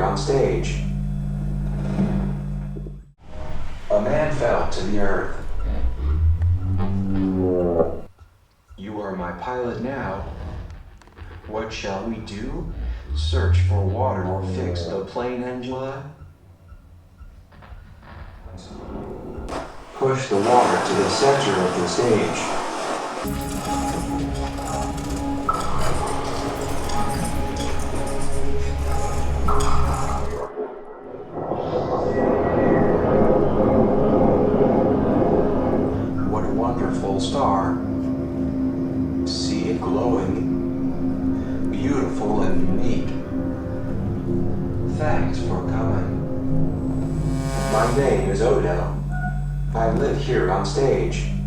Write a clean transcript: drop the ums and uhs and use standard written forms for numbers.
on stage. A man fell to the earth. You are my pilot now. What shall we do? Search for water or fix the plane, Angela? Push the water to the center of the stage. What a wonderful star. See it glowing, beautiful and unique. Thanks for coming. My name is Odo. I live here on stage.